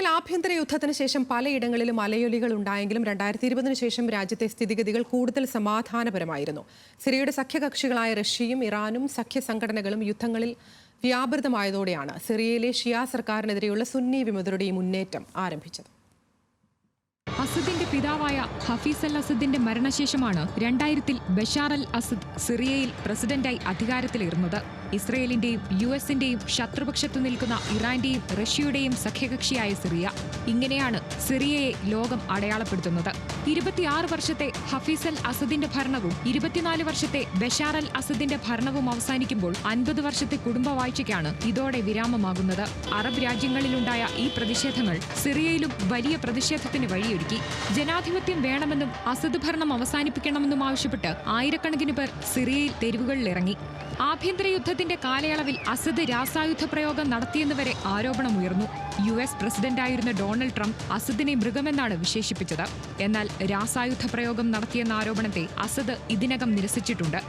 സിറിയയിൽ ആഭ്യന്തര യുദ്ധത്തിന് ശേഷം പലയിടങ്ങളിലും അലയൊലികൾ ഉണ്ടായെങ്കിലും 2020 ശേഷം രാജ്യത്തെ സ്ഥിതിഗതികൾ കൂടുതൽ സമാധാനപരമായിരുന്നു. സിറിയയുടെ സഖ്യകക്ഷികളായ റഷ്യയും ഇറാനും സഖ്യ സംഘടനകളും യുദ്ധങ്ങളിൽ വ്യാപൃതമായതോടെയാണ് സിറിയയിലെ ഷിയ സർക്കാരിനെതിരെയുള്ള സുന്നി വിമതരുടെ മുന്നേറ്റം ആരംഭിച്ചത്. അസദിന്റെ പിതാവായ ഹഫീസ് അൽ അസദിന്റെ മരണശേഷമാണ് 2000-ൽ ബഷാർ അൽ അസദ് സിറിയയിൽ പ്രസിഡന്റായി അധികാരത്തിലേറുന്നത്. ഇസ്രയേലിന്റെയും യുഎസിന്റെയും ശത്രുപക്ഷത്തു നിൽക്കുന്ന ഇറാന്റെയും റഷ്യയുടെയും സഖ്യകക്ഷിയായ സിറിയ. ഇങ്ങനെയാണ് സിറിയയെ ലോകം അടയാളപ്പെടുത്തുന്നത്. 26 വർഷത്തെ ഹഫീസ് അൽ അസദിന്റെ ഭരണവും 24 വർഷത്തെ ബഷാർ അൽ അസദിന്റെ ഭരണവും അവസാനിക്കുമ്പോൾ 50 വർഷത്തെ കുടുംബവാഴ്ചയ്ക്കാണ് ഇതോടെ വിരാമമാകുന്നത്. അറബ് രാജ്യങ്ങളിലുണ്ടായ ഈ പ്രതിഷേധങ്ങൾ സിറിയയിലും വലിയ പ്രതിഷേധത്തിന് വഴിയൊരുക്കി. ജനാധിപത്യം വേണമെന്നും അസദ് ഭരണം അവസാനിപ്പിക്കണമെന്നും ആവശ്യപ്പെട്ട് ആയിരക്കണക്കിന് പേർ സിറിയയിൽ തെരുവുകളിലിറങ്ങി. ആഭ്യന്തര യുദ്ധത്തിന്റെ കാലയളവിൽ അസദ് രാസായുധ പ്രയോഗം നടത്തിയെന്നുവരെ ആരോപണമുയർന്നു. യുഎസ് പ്രസിഡന്റായിരുന്ന ഡൊണാൾഡ് ട്രംപ് അസദിനെ മൃഗമെന്നാണ് വിശേഷിപ്പിച്ചത്. എന്നാൽ രാസായുധ പ്രയോഗം നടത്തിയെന്ന ആരോപണത്തെ അസദ് ഇതിനകം നിരസിച്ചിട്ടുണ്ട്.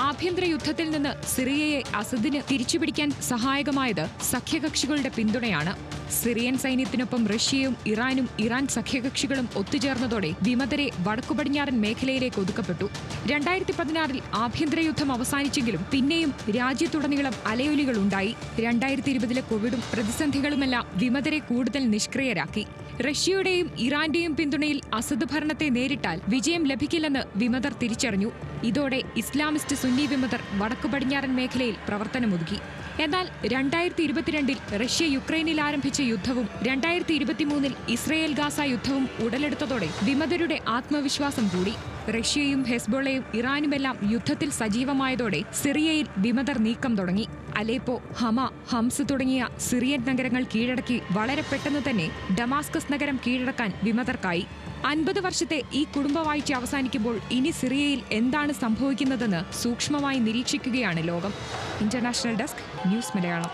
ആഭ്യന്തര യുദ്ധത്തിൽ നിന്ന് സിറിയയെ അസദിന് തിരിച്ചുപിടിക്കാൻ സഹായകമായത് സഖ്യകക്ഷികളുടെ പിന്തുണയാണ്. സിറിയൻ സൈന്യത്തിനൊപ്പം റഷ്യയും ഇറാനും ഇറാൻ സഖ്യകക്ഷികളും ഒത്തുചേർന്നതോടെ വിമതരെ വടക്കുപടിഞ്ഞാറൻ മേഖലയിലേക്ക് ഒതുക്കപ്പെട്ടു. 2016-ൽ ആഭ്യന്തര യുദ്ധം അവസാനിച്ചെങ്കിലും പിന്നെയും രാജ്യത്തുടനീളം അലയൊലികളുണ്ടായി. 2020-ലെ കോവിഡും പ്രതിസന്ധികളുമെല്ലാം വിമതരെ കൂടുതൽ നിഷ്ക്രിയരാക്കി. റഷ്യയുടെയും ഇറാന്റെയും പിന്തുണയിൽ അസദ് ഭരണത്തെ നേരിട്ടാൽ വിജയം ലഭിക്കില്ലെന്ന് വിമതർ തിരിച്ചറിഞ്ഞു. ഇതോടെ ഇസ്ലാമിസ്റ്റ് സുന്നി വിമതർ വടക്കു പടിഞ്ഞാറൻ മേഖലയിൽ പ്രവർത്തനമൊതുക്കി. എന്നാൽ 2022-ൽ റഷ്യ യുക്രൈനിൽ ആരംഭിച്ച യുദ്ധവും 2023-ൽ ഇസ്രയേൽ ഗാസ യുദ്ധവും ഉടലെടുത്തതോടെ വിമതരുടെ ആത്മവിശ്വാസം കൂടി. റഷ്യയും ഹെസ്ബോളയും ഇറാനുമെല്ലാം യുദ്ധത്തിൽ സജീവമായതോടെ സിറിയയിൽ വിമതർ നീക്കം തുടങ്ങി. അലേപ്പോ, ഹമ, ഹംസ് തുടങ്ങിയ സിറിയൻ നഗരങ്ങൾ കീഴടക്കി വളരെ പെട്ടെന്ന് തന്നെ ഡമാസ്കസ് നഗരം കീഴടക്കാൻ വിമതർക്കായി. 50 വർഷത്തെ ഈ കുടുംബവാഴ്ച അവസാനിക്കുമ്പോൾ ഇനി സിറിയയിൽ എന്താണ് സംഭവിക്കുന്നതെന്ന് സൂക്ഷ്മമായി നിരീക്ഷിക്കുകയാണ് ലോകം. International desk, news Malayalam.